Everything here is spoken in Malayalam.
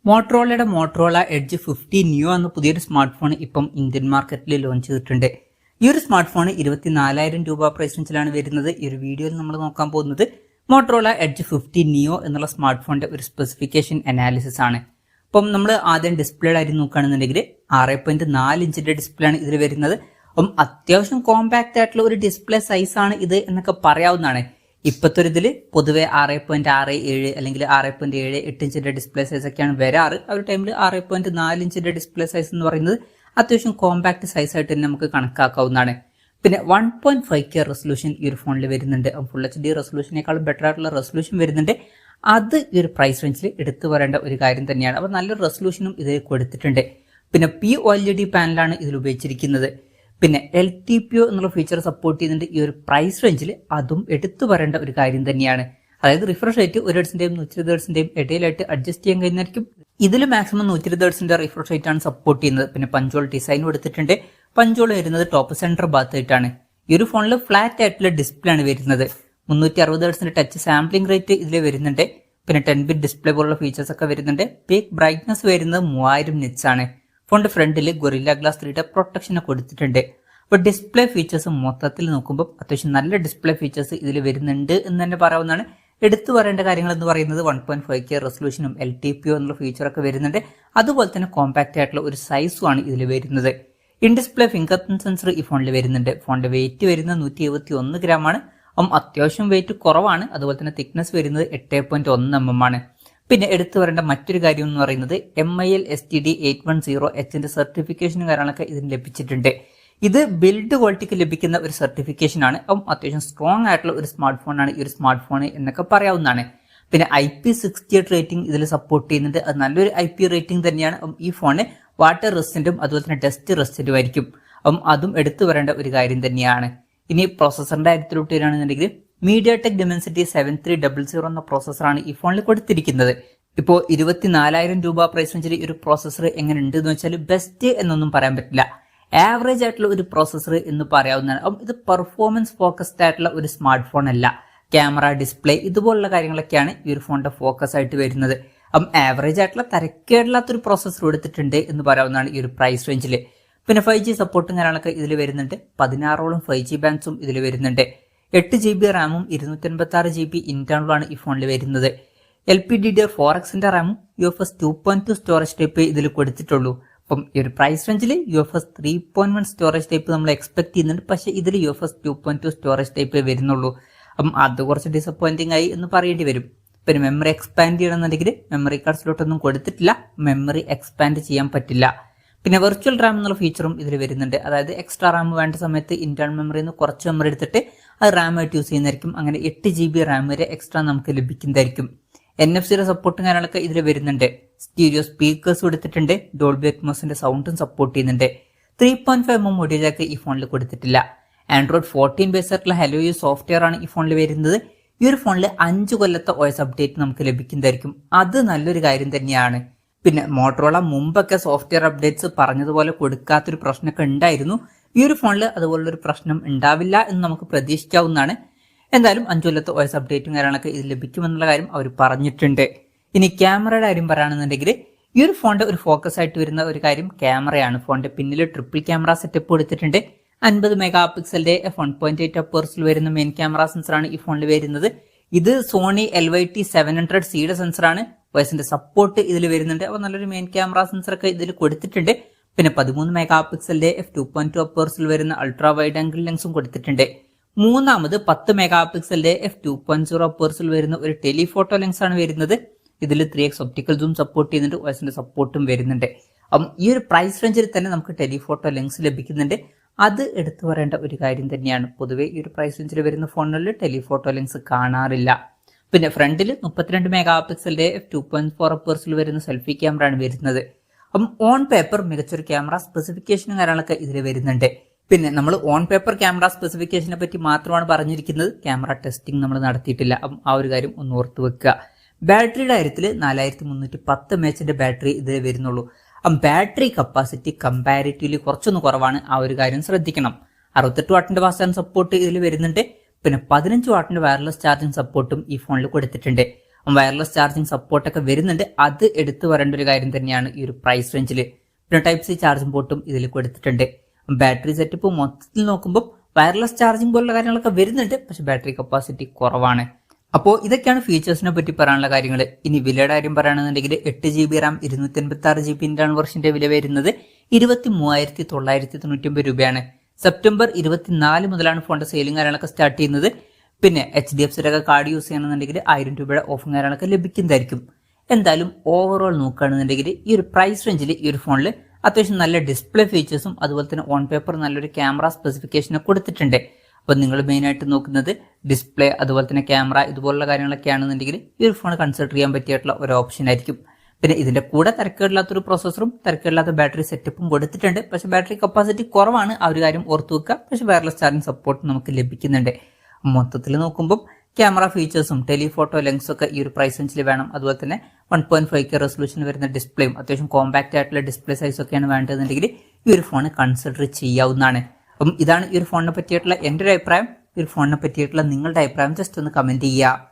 മോട്ടറോളയുടെ മോട്ടറോള എഡ്ജ് 50 നിയോ എന്ന പുതിയൊരു സ്മാർട്ട് ഫോൺ ഇപ്പം ഇന്ത്യൻ മാർക്കറ്റിൽ ലോഞ്ച് ചെയ്തിട്ടുണ്ട്. ഈ ഒരു സ്മാർട്ട് ഫോൺ 24,000 രൂപ പ്രൈസ് റേഞ്ചിലാണ് വരുന്നത്. ഈ ഒരു വീഡിയോയിൽ നമ്മൾ നോക്കാൻ പോകുന്നത് മോട്ടറോള എഡ്ജ് 50 നിയോ എന്നുള്ള സ്മാർട്ട് ഫോണിന്റെ ഒരു സ്പെസിഫിക്കേഷൻ അനാലിസിസ് ആണ്. അപ്പം നമ്മൾ ആദ്യം ഡിസ്പ്ലേയുടെ കാര്യം നോക്കുകയാണെന്നുണ്ടെങ്കിൽ 6.4 ഇഞ്ചിന്റെ ഡിസ്പ്ലേ ആണ് ഇതിൽ വരുന്നത്. അപ്പം അത്യാവശ്യം കോമ്പാക്ട് ആയിട്ടുള്ള ഒരു ഡിസ്പ്ലേ സൈസ് ആണ് ഇത് എന്നൊക്കെ പറയാവുന്നതാണ്. ഇപ്പോഴത്തെ ഒരു ഇതിൽ പൊതുവെ 6.67 അല്ലെങ്കിൽ 6.78 ഇഞ്ചിന്റെ ഡിസ്പ്ലേ സൈസ് ഒക്കെയാണ് വരാറ്. ആ ഒരു ടൈമിൽ 6.4 ഇഞ്ചിന്റെ ഡിസ്പ്ലേ സൈസ് എന്ന് പറയുന്നത് അത്യാവശ്യം കോമ്പാക്ട് സൈസ് ആയിട്ട് തന്നെ നമുക്ക് കണക്കാക്കാവുന്നതാണ്. പിന്നെ 1.5K റെസൊല്യൂഷൻ ഈ ഒരു ഫോണിൽ വരുന്നുണ്ട്. ഫുൾ HD റെസൊല്യൂഷനേക്കാളും ബെറ്റർ ആയിട്ടുള്ള റെസൊല്യൂഷൻ വരുന്നുണ്ട്. അത് ഈ ഒരു പ്രൈസ് റേഞ്ചിൽ എടുത്തു വരേണ്ട ഒരു കാര്യം തന്നെയാണ്. അപ്പോൾ നല്ലൊരു റെസൊല്യൂഷനും ഇത് കൊടുത്തിട്ടുണ്ട്. പിന്നെ POLED പാനലാണ് ഇതിൽ ഉപയോഗിച്ചിരിക്കുന്നത്. പിന്നെ LTPO എന്നുള്ള ഫീച്ചർ സപ്പോർട്ട് ചെയ്യുന്നുണ്ട് ഈ ഒരു പ്രൈസ് റേഞ്ചിൽ. അതും എടുത്തു വരേണ്ട ഒരു കാര്യം തന്നെയാണ്. അതായത് റിഫ്രഷ് റേറ്റ് 1 ഹെർട്സിന്റെയും 120 ഹെർട്സിന്റെയും ഇടയിലായിട്ട് അഡ്ജസ്റ്റ് ചെയ്യാൻ കഴിയുന്നതായിരിക്കും. ഇതിൽ മാക്സിമം 120 ഹെർട്സിന്റെ റിഫ്രഷ് റേറ്റ് ആണ് സപ്പോർട്ട് ചെയ്യുന്നത്. പിന്നെ പഞ്ചോൾ ഡിസൈൻ എടുത്തിട്ടുണ്ട്. പഞ്ചോൾ വരുന്നത് ടോപ്പ് സെന്റർ ഭാഗത്തായിട്ടാണ്. ഈ ഒരു ഫോണിൽ ഫ്ലാറ്റ് ആയിട്ടുള്ള ഡിസ്പ്ലേ ആണ് വരുന്നത്. 360 ഹെർട്സിന്റെ ടച്ച് സാമ്പിളിംഗ് റേറ്റ് ഇതിൽ വരുന്നുണ്ട്. പിന്നെ 10 ബിറ്റ് ഡിസ്പ്ലേ പോലുള്ള ഫീച്ചേഴ്സ് ഒക്കെ വരുന്നുണ്ട്. പീക്ക് ബ്രൈറ്റ്നസ് വരുന്നത് 3000 നിറ്റ്സ് ആണ്. ഫോണിന്റെ ഫ്രണ്ടിൽ ഗൊറില്ല ഗ്ലാസ് 3D പ്രൊട്ടക്ഷൻ കൊടുത്തിട്ടുണ്ട്. അപ്പോൾ ഡിസ്പ്ലേ ഫീച്ചേഴ്സ് മൊത്തത്തിൽ നോക്കുമ്പോൾ അത്യാവശ്യം നല്ല ഡിസ്പ്ലേ ഫീച്ചേഴ്സ് ഇതിൽ വരുന്നുണ്ട് എന്ന് തന്നെ പറയാവുന്നതാണ്. എടുത്തു പറയേണ്ട കാര്യങ്ങൾ എന്ന് പറയുന്നത് 1.5K റെസൊല്യൂഷനും LTPO എന്നുള്ള ഫീച്ചറൊക്കെ വരുന്നുണ്ട്. അതുപോലെ തന്നെ കോമ്പാക്ട് ആയിട്ടുള്ള ഒരു സൈസും ആണ് ഇതിൽ വരുന്നത്. In display finger print sensor ഈ ഫോണിൽ വരുന്നുണ്ട്. ഫോണിന്റെ വെയിറ്റ് വരുന്നത് 171 ഗ്രാം ആണ്. അത്യാവശ്യം വെയിറ്റ് കുറവാണ്. അതുപോലെ തന്നെ തിക്നെസ് വരുന്നത് 8.1 mm ആണ്. പിന്നെ എടുത്തു വരേണ്ട മറ്റൊരു കാര്യം എന്ന് പറയുന്നത് MIL STD 810H സർട്ടിഫിക്കേഷനും കാര്യങ്ങളൊക്കെ ഇതിന് ലഭിച്ചിട്ടുണ്ട്. ഇത് ബിൽഡ് ക്വാളിറ്റിക്ക് ലഭിക്കുന്ന ഒരു സർട്ടിഫിക്കേഷൻ ആണ്. അത്യാവശ്യം സ്ട്രോങ് ആയിട്ടുള്ള ഒരു സ്മാർട്ട് ഫോണാണ് ഈ ഒരു സ്മാർട്ട് ഫോൺ എന്നൊക്കെ പറയാവുന്നതാണ്. പിന്നെ IP68 റേറ്റിംഗ് ഇതിൽ സപ്പോർട്ട് ചെയ്യുന്നുണ്ട്. അത് നല്ലൊരു IP റേറ്റിംഗ് തന്നെയാണ്. ഈ ഫോണ് വാട്ടർ റെസിസ്റ്റന്റും അതുപോലെ തന്നെ ഡസ്റ്റ് റെസിസ്റ്റന്റും ആയിരിക്കും. അതും എടുത്തു വരേണ്ട ഒരു കാര്യം തന്നെയാണ്. ഇനി പ്രോസസറിന്റെ കാര്യത്തിലോട്ട് വരികയാണെന്നുണ്ടെങ്കിൽ MediaTek Dimensity 7300 എന്ന പ്രോസസറാണ് ഈ ഫോണിൽ കൊടുത്തിരിക്കുന്നത്. ഇപ്പോൾ 24,000 രൂപ പ്രൈസ് റേഞ്ചിൽ ഒരു പ്രോസസർ എങ്ങനെ ഉണ്ട് എന്ന് വെച്ചാൽ ബെസ്റ്റ് എന്നൊന്നും പറയാൻ പറ്റില്ല. ആവറേജ് ആയിട്ടുള്ള ഒരു പ്രോസസർ എന്ന് പറയാവുന്നതാണ്. ഇത് പെർഫോമൻസ് ഫോക്കസ്ഡ് ആയിട്ടുള്ള ഒരു സ്മാർട്ട് ഫോൺ അല്ല. ക്യാമറ, ഡിസ്പ്ലേ ഇതുപോലുള്ള കാര്യങ്ങളൊക്കെയാണ് ഈ ഒരു ഫോണിന്റെ ഫോക്കസ് ആയിട്ട് വരുന്നത്. ആവറേജ് ആയിട്ടുള്ള തരക്കേടില്ലാത്തൊരു പ്രോസസർ എടുത്തിട്ടുണ്ട് എന്ന് പറയാവുന്നതാണ് ഈ ഒരു പ്രൈസ് റേഞ്ചിൽ. പിന്നെ 5G സപ്പോർട്ടും കാര്യങ്ങളൊക്കെ ഇതിൽ വരുന്നുണ്ട്. 16ഓളം 5G ബാൻഡ്സും ഇതിൽ വരുന്നുണ്ട്. 8GB റാമും 256GB ഇന്റേണലുമാണ് ഈ ഫോണിൽ വരുന്നത്. LPDDR4Xന്റെ റാമും UFS 2.2 സ്റ്റോറേജ് ടൈപ്പ് ഇതിൽ കൊടുത്തിട്ടുള്ളൂ. ഈ ഒരു പ്രൈസ് റേഞ്ചിൽ UFS 3.1 സ്റ്റോറേജ് ടൈപ്പ് നമ്മൾ എക്സ്പെക്ട് ചെയ്യുന്നുണ്ട്. പക്ഷേ ഇതിൽ UFS 2.2 സ്റ്റോറേജ് ടൈപ്പ് വരുന്നുള്ളൂ. അത് കുറച്ച് ഡിസപ്പോയിന്റിംഗ് ആയി എന്ന് പറയേണ്ടി വരും. പിന്നെ മെമ്മറി എക്സ്പാൻഡ് ചെയ്യണമെന്നുണ്ടെങ്കിൽ മെമ്മറി കാർഡ് സ്ലോട്ടൊന്നും കൊടുത്തിട്ടില്ല. മെമ്മറി എക്സ്പാൻഡ് ചെയ്യാൻ പറ്റില്ല. പിന്നെ വെർച്വൽ റാം എന്നുള്ള ഫീച്ചറും ഇതിൽ വരുന്നുണ്ട്. അതായത് എക്സ്ട്രാ റാം വേണ്ട സമയത്ത് ഇന്റേണൽ മെമ്മറിയിൽ നിന്ന് കുറച്ച് മെമ്മറി എടുത്തിട്ട് അത് റാം ആയിട്ട് യൂസ് ചെയ്യുന്നതായിരിക്കും. അങ്ങനെ 8GB റാം വരെ എക്സ്ട്രാ നമുക്ക് ലഭിക്കുന്നതായിരിക്കും. NFC-യുടെ സപ്പോർട്ടും കാര്യങ്ങളൊക്കെ ഇതിൽ വരുന്നുണ്ട്. സ്റ്റീരിയോ സ്പീക്കേഴ്സ് കൊടുത്തിട്ടുണ്ട്. ഡോൾബി അറ്റ്മോസിന്റെ സൗണ്ടും സപ്പോർട്ട് ചെയ്യുന്നുണ്ട്. 3.5mm ഓഡിയോ ജാക്ക് ഈ ഫോണിൽ കൊടുത്തിട്ടില്ല. Android 14 ബേസ് ആയിട്ടുള്ള HelloU സോഫ്റ്റ്വെയർ ആണ് ഈ ഫോണിൽ വരുന്നത്. ഈ ഒരു ഫോണിൽ 5 കൊല്ലത്തെ OS അപ്ഡേറ്റ് നമുക്ക് ലഭിക്കുന്നതായിരിക്കും. അത് നല്ലൊരു കാര്യം തന്നെയാണ്. പിന്നെ മോട്ടറോള മുമ്പൊക്കെ സോഫ്റ്റ്വെയർ അപ്ഡേറ്റ്സ് പറഞ്ഞതുപോലെ കൊടുക്കാത്തൊരു പ്രശ്നമൊക്കെ ഉണ്ടായിരുന്നു. ഈ ഒരു ഫോണിൽ അതുപോലുള്ളൊരു പ്രശ്നം ഉണ്ടാവില്ല എന്ന് നമുക്ക് പ്രതീക്ഷിക്കാവുന്നതാണ്. എന്തായാലും 5 കൊല്ലത്തെ OS അപ്ഡേറ്റും കാര്യങ്ങളൊക്കെ ഇത് ലഭിക്കുമെന്നുള്ള കാര്യം അവർ പറഞ്ഞിട്ടുണ്ട്. ഇനി ക്യാമറയുടെ കാര്യം പറയുകയാണെന്നുണ്ടെങ്കിൽ ഈ ഒരു ഫോണിന്റെ ഒരു ഫോക്കസ് ആയിട്ട് വരുന്ന ഒരു കാര്യം ക്യാമറയാണ്. ഫോണിന്റെ പിന്നിൽ ട്രിപ്പിൾ ക്യാമറ സെറ്റപ്പ് കൊടുത്തിട്ടുണ്ട്. 50 മെഗാ പിക്സലിന്റെ f1.8 അപ്പേഴ്സിൽ വരുന്ന മെയിൻ ക്യാമറ സെൻസറാണ് ഈ ഫോണിൽ വരുന്നത്. ഇത് സോണി LYT700Cയുടെ സെൻസറാണ്. വോയിസിന്റെ സപ്പോർട്ട് ഇതിൽ വരുന്നുണ്ട്. അപ്പോൾ നല്ലൊരു മെയിൻ ക്യാമറ സെൻസർ ഒക്കെ ഇതിൽ കൊടുത്തിട്ടുണ്ട്. പിന്നെ 13 മെഗാ പിക്സലിന്റെ f2.2 അപ്പേഴ്സിൽ വരുന്ന അൾട്രാ വൈഡ് ആംഗിൾ ലെൻസും കൊടുത്തിട്ടുണ്ട്. മൂന്നാമത് 10 മെഗാ പിക്സലിന്റെ f2.0 അപ്പേഴ്സിൽ വരുന്ന ഒരു ടെലിഫോട്ടോ ലെൻസ് ആണ് വരുന്നത്. ഇതിൽ 3x ഒപ്റ്റിക്കൽ സൂം സപ്പോർട്ട് ചെയ്യുന്നുണ്ട്. വോയിസിന്റെ സപ്പോർട്ടും വരുന്നുണ്ട്. ഈ ഒരു പ്രൈസ് റേഞ്ചിൽ തന്നെ നമുക്ക് ടെലിഫോട്ടോ ലെൻസ് ലഭിക്കുന്നുണ്ട്. അത് എടുത്തു പറയേണ്ട ഒരു കാര്യം തന്നെയാണ്. പൊതുവെ ഈ ഒരു പ്രൈസ് റേഞ്ചിൽ വരുന്ന ഫോണുകളിൽ ടെലിഫോട്ടോ ലെൻസ് കാണാറില്ല. പിന്നെ ഫ്രണ്ടിൽ 32 മെഗാ പിക്സലിന്റെ f2.4 അപ്പേഴ്സിൽ വരുന്ന സെൽഫി ക്യാമറ ആണ് വരുന്നത്. ഓൺ പേപ്പർ മികച്ചൊരു ക്യാമറ സ്പെസിഫിക്കേഷനും കാര്യങ്ങളൊക്കെ ഇതിൽ വരുന്നുണ്ട്. പിന്നെ നമ്മൾ ഓൺ പേപ്പർ ക്യാമറ സ്പെസിഫിക്കേഷനെ പറ്റി മാത്രമാണ് പറഞ്ഞിരിക്കുന്നത്. ക്യാമറ ടെസ്റ്റിംഗ് നമ്മൾ നടത്തിയിട്ടില്ല. ആ ഒരു കാര്യം ഒന്ന് ഓർത്ത് വെക്കുക. ബാറ്ററിയുടെ കാര്യത്തിൽ 4310 mAhന്റെ ബാറ്ററി ഇതിൽ വരുന്നുള്ളൂ. ബാറ്ററി കപ്പാസിറ്റി കമ്പാരിറ്റീവ്ലി കുറച്ചൊന്ന് കുറവാണ്. ആ ഒരു കാര്യം ശ്രദ്ധിക്കണം. 68 വാട്ടിന്റെ ഫാസ്റ്റ് ചാർജ് സപ്പോർട്ട് ഇതിൽ വരുന്നുണ്ട്. പിന്നെ 15 വാട്ടിന്റെ വയർലെസ് ചാർജിംഗ് സപ്പോർട്ടും ഈ ഫോണിൽ കൊടുത്തിട്ടുണ്ട്. വയർലെസ് ചാർജിങ് സപ്പോർട്ടൊക്കെ വരുന്നുണ്ട്. അത് എടുത്തു വരേണ്ട ഒരു കാര്യം തന്നെയാണ് ഈ ഒരു പ്രൈസ് റേഞ്ചിൽ. പിന്നെ ടൈപ്പ് സി ചാർജിംഗ് പോർട്ടും ഇതിൽ കൊടുത്തിട്ടുണ്ട്. ബാറ്ററി സെറ്റപ്പ് മൊത്തത്തിൽ നോക്കുമ്പോൾ വയർലെസ് ചാർജിംഗ് പോലുള്ള കാര്യങ്ങളൊക്കെ വരുന്നുണ്ട്, പക്ഷെ ബാറ്ററി കപ്പാസിറ്റി കുറവാണ്. അപ്പോൾ ഇതൊക്കെയാണ് ഫീച്ചേഴ്സിനെ പറ്റി പറയാനുള്ള കാര്യങ്ങൾ. ഇനി വിലയുടെ കാര്യം പറയുകയാണെന്നുണ്ടെങ്കിൽ 8GB റാം 256GB ഇന്റേണൽ വെർഷന്റെ വില വരുന്നത് 23,999 രൂപയാണ്. സെപ്റ്റംബർ 24 മുതലാണ് ഫോണിന്റെ സെയിലും കാര്യങ്ങളൊക്കെ സ്റ്റാർട്ട് ചെയ്യുന്നത്. പിന്നെ HDFCയുടെ കാർഡ് യൂസ് ചെയ്യണമെന്നുണ്ടെങ്കിൽ 1000 രൂപയുടെ ഓഫും കാര്യങ്ങളൊക്കെ ലഭിക്കുന്നതായിരിക്കും. എന്തായാലും ഓവറോൾ നോക്കുകയാണെന്നുണ്ടെങ്കിൽ ഈ ഒരു പ്രൈസ് റേഞ്ചിൽ ഈ ഒരു ഫോണിൽ അത്യാവശ്യം നല്ല ഡിസ്പ്ലേ ഫീച്ചേഴ്സും അതുപോലെ തന്നെ ഓൺ പേപ്പർ നല്ലൊരു ക്യാമറ സ്പെസിഫിക്കേഷനും കൊടുത്തിട്ടുണ്ട്. അപ്പോൾ നിങ്ങൾ മെയിനായിട്ട് നോക്കുന്നത് ഡിസ്പ്ലേ അതുപോലെ തന്നെ ക്യാമറ ഇതുപോലുള്ള കാര്യങ്ങളൊക്കെ ആണെന്നുണ്ടെങ്കിൽ ഈ ഒരു ഫോൺ കൺസിഡർ ചെയ്യാൻ പറ്റിയിട്ടുള്ള ഒരു ഓപ്ഷൻ ആയിരിക്കും. പിന്നെ ഇതിന്റെ കൂടെ തിരക്കേടില്ലാത്തൊരു പ്രോസസ്സറും തിരക്കേടില്ലാത്ത ബാറ്ററി സെറ്റപ്പും കൊടുത്തിട്ടുണ്ട്. പക്ഷെ ബാറ്ററി കപ്പാസിറ്റി കുറവാണ്, ആ ഒരു കാര്യം ഓർത്തു വെക്കുക. പക്ഷെ വയർലെസ് ചാർജിംഗ് സപ്പോർട്ട് നമുക്ക് ലഭിക്കുന്നുണ്ട്. മൊത്തത്തിൽ നോക്കുമ്പോൾ ക്യാമറ ഫീച്ചേഴ്സും ടെലിഫോട്ടോ ലെൻസും ഒക്കെ ഈ ഒരു പ്രൈസ് റേഞ്ചിൽ വേണം. അതുപോലെ തന്നെ 1.5K റെസൊല്യൂഷൻ വരുന്ന ഡിസ്പ്ലേയും അത്യാവശ്യം കോമ്പാക്ട് ആയിട്ടുള്ള ഡിസ്പ്ലേ സൈസ് ഒക്കെയാണ് വേണ്ടതെന്നുണ്ടെങ്കിൽ ഈ ഒരു ഫോൺ കൺസിഡർ ചെയ്യാവുന്നതാണ്. അപ്പം ഇതാണ് ഈ ഒരു ഫോണിനെ പറ്റിയിട്ടുള്ള എൻ്റെ ഒരു അഭിപ്രായം. ഈ ഒരു ഫോണിനെ പറ്റിയിട്ടുള്ള നിങ്ങളുടെ അഭിപ്രായം ജസ്റ്റ് ഒന്ന് കമന്റ് ചെയ്യുക.